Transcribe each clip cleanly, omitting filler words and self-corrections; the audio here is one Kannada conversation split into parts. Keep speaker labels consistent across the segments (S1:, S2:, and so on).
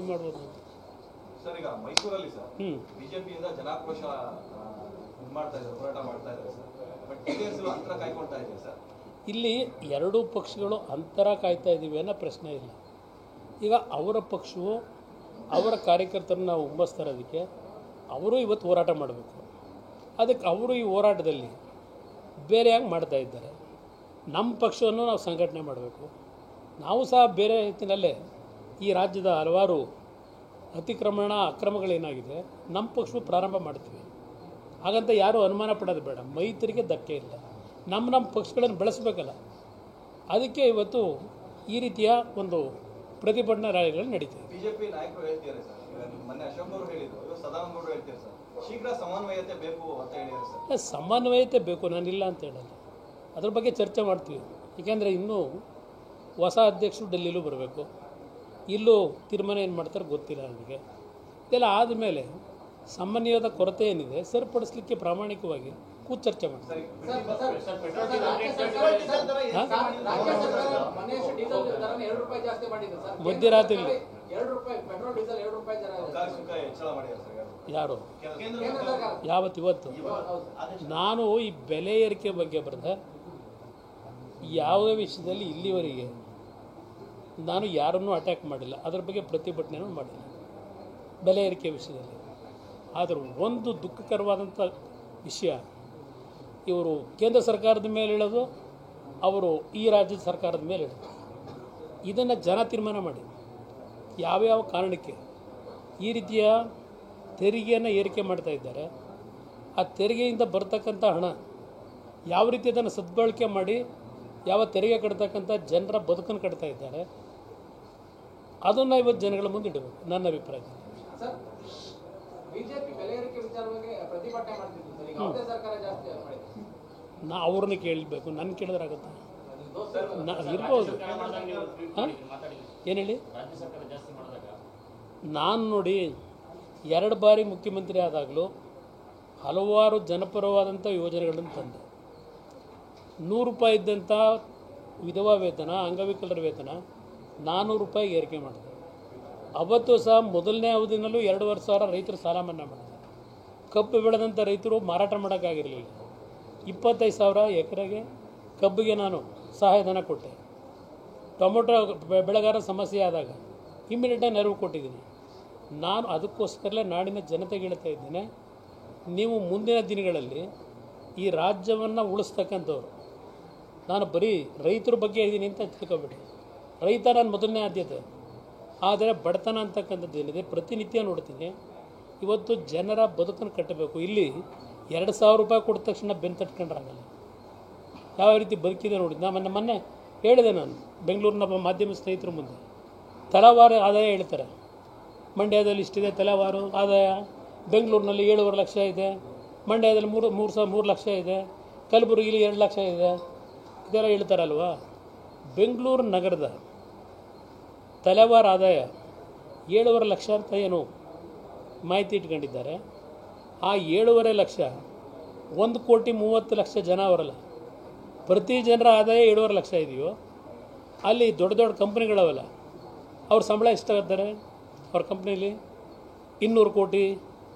S1: ರಿವ್ಯೂ ಮಾಡ್ಬೋದು.
S2: ಸರ್, ಈಗ ಮೈಸೂರಲ್ಲಿ ಸರ್ ಬಿಜೆಪಿಯಿಂದ ಜನಾಕ್ರೋಶ ಮಾಡ್ತಾ ಇದ್ದಾರೆ, ಹೋರಾಟ ಮಾಡ್ತಾ ಇದ್ದಾರೆ ಸರ್. ಬಟ್ ಜೆಡಿಎಸ್ ಅಂತರ ಕಾಯ್ಕೊಳ್ತಾ ಇದೆ ಸರ್.
S1: ಇಲ್ಲಿ ಎರಡೂ ಪಕ್ಷಗಳು ಅಂತರ ಕಾಯ್ತಾ ಇದ್ದೀವಿ ಅನ್ನೋ ಪ್ರಶ್ನೆ ಇಲ್ಲ. ಈಗ ಅವರ ಪಕ್ಷವು ಅವರ ಕಾರ್ಯಕರ್ತರನ್ನ ಹುಮ್ಮಸ್ತರೋದಕ್ಕೆ ಅವರು ಇವತ್ತು ಹೋರಾಟ ಮಾಡಬೇಕು. ಅದಕ್ಕೆ ಅವರು ಈ ಹೋರಾಟದಲ್ಲಿ ಬೇರೆಯಾಗಿ ಮಾಡ್ತಾ ಇದ್ದಾರೆ. ನಮ್ಮ ಪಕ್ಷವನ್ನು ನಾವು ಸಂಘಟನೆ ಮಾಡಬೇಕು. ನಾವು ಸಹ ಬೇರೆ ರೀತಿಯಲ್ಲೇ ಈ ರಾಜ್ಯದ ಹಲವಾರು ಅತಿಕ್ರಮಣ ಅಕ್ರಮಗಳೇನಾಗಿದೆ ನಮ್ಮ ಪಕ್ಷವು ಪ್ರಾರಂಭ ಮಾಡ್ತೀವಿ. ಹಾಗಂತ ಯಾರೂ ಅನುಮಾನ ಪಡೋದು ಬೇಡ. ಮೈತ್ರಿಗೆ ಧಕ್ಕೆ ಇಲ್ಲ. ನಮ್ಮ ಪಕ್ಷಗಳನ್ನು ಬೆಳೆಸಬೇಕಲ್ಲ. ಅದಕ್ಕೆ ಇವತ್ತು ಈ ರೀತಿಯ ಒಂದು ಪ್ರತಿಭಟನಾ ರ್ಯಾಲಿಗಳು ನಡೀತಿದೆ.
S2: ಬಿಜೆಪಿ ನಾಯಕರು ಹೇಳ್ತಿದ್ದಾರೆ ಸರ್, ಮೊನ್ನೆ ಅಶೋಕ್ ಅವರು ಹೇಳಿದ್ರು, ಸದಾನಂದ ಗೌಡರು ಹೇಳ್ತಾರೆ ಸರ್, ಶೀಘ್ರ ಸಮನ್ವಯತೆ ಬೇಕು ಅಂತ ಹೇಳಿದ್ದಾರೆ ಸರ್.
S1: ಸಮನ್ವಯತೆ ಬೇಕು, ನಾನಿಲ್ಲ ಅಂತ ಹೇಳಲ್ಲ. ಅದ್ರ ಬಗ್ಗೆ ಚರ್ಚೆ ಮಾಡ್ತೀವಿ. ಏಕೆಂದರೆ ಇನ್ನೂ ಹೊಸ ಅಧ್ಯಕ್ಷರು ಡೆಲ್ಲಿಲೂ ಬರಬೇಕು. ಇಲ್ಲೂ ತೀರ್ಮಾನ ಏನು ಮಾಡ್ತಾರೆ ಗೊತ್ತಿಲ್ಲ ನನಗೆ. ಇದೆಲ್ಲ ಆದಮೇಲೆ ಸಮನ್ವಯದ ಕೊರತೆ ಏನಿದೆ ಸರಿಪಡಿಸಲಿಕ್ಕೆ ಪ್ರಾಮಾಣಿಕವಾಗಿ ಕೂತು ಚರ್ಚೆ ಮಾಡ್ತಾರೆ. ಮಧ್ಯರಾತ್ರಿ ಯಾರು ಯಾವತ್ತು ಇವತ್ತು ನಾನು ಈ ಬೆಲೆ ಏರಿಕೆ ಬಗ್ಗೆ ಬರೆದ ಯಾವುದೇ ವಿಷಯದಲ್ಲಿ ಇಲ್ಲಿವರೆಗೆ ನಾನು ಯಾರನ್ನೂ ಅಟ್ಯಾಕ್ ಮಾಡಿಲ್ಲ. ಅದರ ಬಗ್ಗೆ ಪ್ರತಿಭಟನೆಯೂ ಮಾಡಿಲ್ಲ ಬೆಲೆ ಏರಿಕೆ ವಿಷಯದಲ್ಲಿ. ಆದರೂ ಒಂದು ದುಃಖಕರವಾದಂಥ ವಿಷಯ, ಇವರು ಕೇಂದ್ರ ಸರ್ಕಾರದ ಮೇಲೆ ಹೇಳೋದು, ಅವರು ಈ ರಾಜ್ಯದ ಸರ್ಕಾರದ ಮೇಲೆ ಹೇಳೋದು. ಇದನ್ನು ಜನ ತೀರ್ಮಾನ ಮಾಡಿ ಯಾವ್ಯಾವ ಕಾರಣಕ್ಕೆ ಈ ರೀತಿಯ ತೆರಿಗೆಯನ್ನು ಏರಿಕೆ ಮಾಡ್ತಾ ಇದ್ದಾರೆ. ಆ ತೆರಿಗೆಯಿಂದ ಬರ್ತಕ್ಕಂಥ ಹಣ ಯಾವ ರೀತಿ ಅದನ್ನು ಸದ್ಬಳಕೆ ಮಾಡಿ ಯಾವ ತೆರಿಗೆ ಕಟ್ತಕ್ಕಂಥ ಜನರ ಬದುಕನ್ನು ಕಟ್ತಾ ಇದ್ದಾರೆ, ಅದನ್ನು ಇವತ್ತು ಜನಗಳ ಮುಂದೆ ಇಡಬೇಕು ನನ್ನ ಅಭಿಪ್ರಾಯ. ನಾ ಅವ್ರನ್ನ ಕೇಳಬೇಕು, ನನ್ನ ಕೇಳಿದ್ರಾಗುತ್ತಾ? ಇರ್ಬೋದು. ಏನು ಹೇಳಿ? ನಾನು ನೋಡಿ 2 ಬಾರಿ ಮುಖ್ಯಮಂತ್ರಿ ಆದಾಗಲೂ ಹಲವಾರು ಜನಪರವಾದಂಥ ಯೋಜನೆಗಳನ್ನು ತಂದೆ. 100 ರೂಪಾಯಿ ಇದ್ದಂಥ ವಿಧವಾ ವೇತನ, ಅಂಗವಿಕಲರ ವೇತನ 400 ರೂಪಾಯಿಗೆ ಏರಿಕೆ ಮಾಡಿದೆ. ಅವತ್ತು ಸಹ ಮೊದಲನೇ ಅವಧಿನಲ್ಲೂ 2,500 ರೈತರು ಸಾಲ ಮನ್ನಾ ಮಾಡಿದೆ. ಕಬ್ಬು ಬೆಳೆದಂಥ ರೈತರು ಮಾರಾಟ ಮಾಡೋಕ್ಕಾಗಿರಲಿಲ್ಲ. 25,000 ಎಕರೆಗೆ ಕಬ್ಬಿಗೆ ನಾನು ಸಹಾಯಧನ ಕೊಟ್ಟೆ. ಟೊಮೊಟೊ ಬೆಳೆಗಾರ ಸಮಸ್ಯೆ ಆದಾಗ ಇಮ್ಮಿಡಿಯೇಟಾಗಿ ನೆರವು ಕೊಟ್ಟಿದ್ದೀನಿ. ನಾನು ಅದಕ್ಕೋಸ್ಕರಲೇ ನಾಡಿನ ಜನತೆಗೆ ಹೇಳ್ತಾ ಇದ್ದೇನೆ, ನೀವು ಮುಂದಿನ ದಿನಗಳಲ್ಲಿ ಈ ರಾಜ್ಯವನ್ನು ಉಳಿಸ್ತಕ್ಕಂಥವ್ರು, ನಾನು ಬರೀ ರೈತರ ಬಗ್ಗೆ ಇದ್ದೀನಿ ಅಂತ ತಿಳ್ಕೊಬೇಡಿ. ರೈತ ನಾನು ಮೊದಲನೇ ಆದ್ಯತೆ. ಆದರೆ ಬಡತನ ಅಂತಕ್ಕಂಥದ್ದು ಏನಿದೆ ಪ್ರತಿನಿತ್ಯ ನೋಡ್ತೀನಿ. ಇವತ್ತು ಜನರ ಬದುಕನ್ನು ಕಟ್ಟಬೇಕು. ಇಲ್ಲಿ 2,000 ರೂಪಾಯಿ ಕೊಟ್ಟ ತಕ್ಷಣ ಬೆನ್ನು ತಟ್ಕೊಂಡ್ರಾಗಲ್ಲ. ಯಾವ ರೀತಿ ಬದುಕಿದೆ ನೋಡಿ. ನಾನು ಮೊನ್ನೆ ಹೇಳಿದೆ, ನಾನು ಬೆಂಗಳೂರಿನ ಮಾಧ್ಯಮ ಸ್ನೇಹಿತರ ಮುಂದೆ ತಲಾವಾರು ಆದಾಯ ಹೇಳ್ತಾರೆ. ಮಂಡ್ಯದಲ್ಲಿ ಇಷ್ಟಿದೆ ತಲಾವಾರು ಆದಾಯ, ಬೆಂಗಳೂರಿನಲ್ಲಿ 7.5 ಲಕ್ಷ ಇದೆ, ಮಂಡ್ಯದಲ್ಲಿ 3 ಲಕ್ಷ ಇದೆ, ಕಲಬುರಗಿಲಿ 2 ಲಕ್ಷ ಇದೆ. ಇದೆಲ್ಲ ಹೇಳ್ತಾರಲ್ವ. ಬೆಂಗಳೂರು ನಗರದ ತಲೆವಾರು ಆದಾಯ 7.5 ಲಕ್ಷ ಅಂತ ಏನು ಮಾಹಿತಿ ಇಟ್ಕೊಂಡಿದ್ದಾರೆ. ಆ 7.5 ಲಕ್ಷ 1,30,00,000 ಜನ ಅವರಲ್ಲ. ಪ್ರತಿ ಜನರ ಆದಾಯ 7.5 ಲಕ್ಷ ಇದೆಯೋ ಅಲ್ಲಿ ದೊಡ್ಡ ದೊಡ್ಡ ಕಂಪ್ನಿಗಳವಲ್ಲ, ಅವ್ರ ಸಂಬಳ ಎಷ್ಟಾಗುತ್ತಾರೆ? ಅವ್ರ ಕಂಪ್ನೀಲಿ 200 ಕೋಟಿ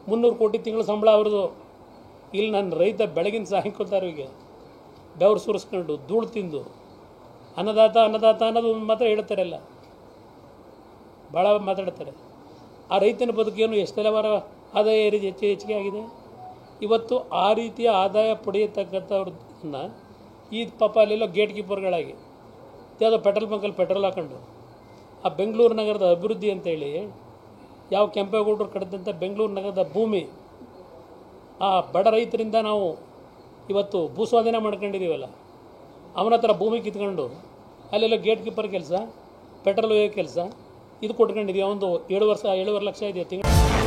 S1: 300 ಕೋಟಿ ತಿಂಗಳ ಸಂಬಳ ಅವ್ರದ್ದು. ಇಲ್ಲಿ ನನ್ನ ರೈತ ಬೆಳಗಿನ ಸಾಯಂಕಾಲದವರೆಗೆ ಬೆವರು ಸುರಿಸ್ಕೊಂಡು ಧೂಳು ತಿಂದು ಅನ್ನದಾತ ಅನ್ನೋದು ಒಂದು ಮಾತ್ರ ಹೇಳ್ತಾರಲ್ಲ, ಭಾಳ ಮಾತಾಡ್ತಾರೆ. ಆ ರೈತನ ಬದುಕೇನು ಎಷ್ಟೆಲ್ಲವಾರ ಆದಾಯ ಹೆಚ್ಚಿಗೆ ಆಗಿದೆ. ಇವತ್ತು ಆ ರೀತಿಯ ಆದಾಯ ಪಡೆಯತಕ್ಕಂಥವ್ರನ್ನ ಈ ಪಾಪ ಅಲ್ಲೆಲ್ಲೋ ಗೇಟ್ ಕೀಪರ್ಗಳಾಗಿ ಯಾವುದೋ ಪೆಟ್ರೋಲ್ ಬಂಕಲ್ಲಿ ಪೆಟ್ರೋಲ್ ಹಾಕೊಂಡು ಆ ಬೆಂಗಳೂರು ನಗರದ ಅಭಿವೃದ್ಧಿ ಅಂತೇಳಿ ಯಾವ ಕೆಂಪೇಗೌಡರು ಕಟ್ಟಿದಂಥ ಬೆಂಗಳೂರು ನಗರದ ಭೂಮಿ ಆ ಬಡ ರೈತರಿಂದ ನಾವು ಇವತ್ತು ಭೂಸ್ವಾಧೀನ ಮಾಡ್ಕೊಂಡಿದ್ದೀವಲ್ಲ, ಅವನ ಹತ್ರ ಭೂಮಿ ಕಿತ್ಕೊಂಡು ಅಲ್ಲೆಲ್ಲ ಗೇಟ್ ಕೀಪರ್ ಕೆಲಸ, ಪೆಟ್ರೋಲ್ ಒಯ್ಯೋ ಕೆಲಸ ಇದು ಕೊಟ್ಕೊಂಡಿದ್ದೀವಿ. ಒಂದು 7 ಲಕ್ಷ ಇದೆಯಾ ತಿಂಗಳು.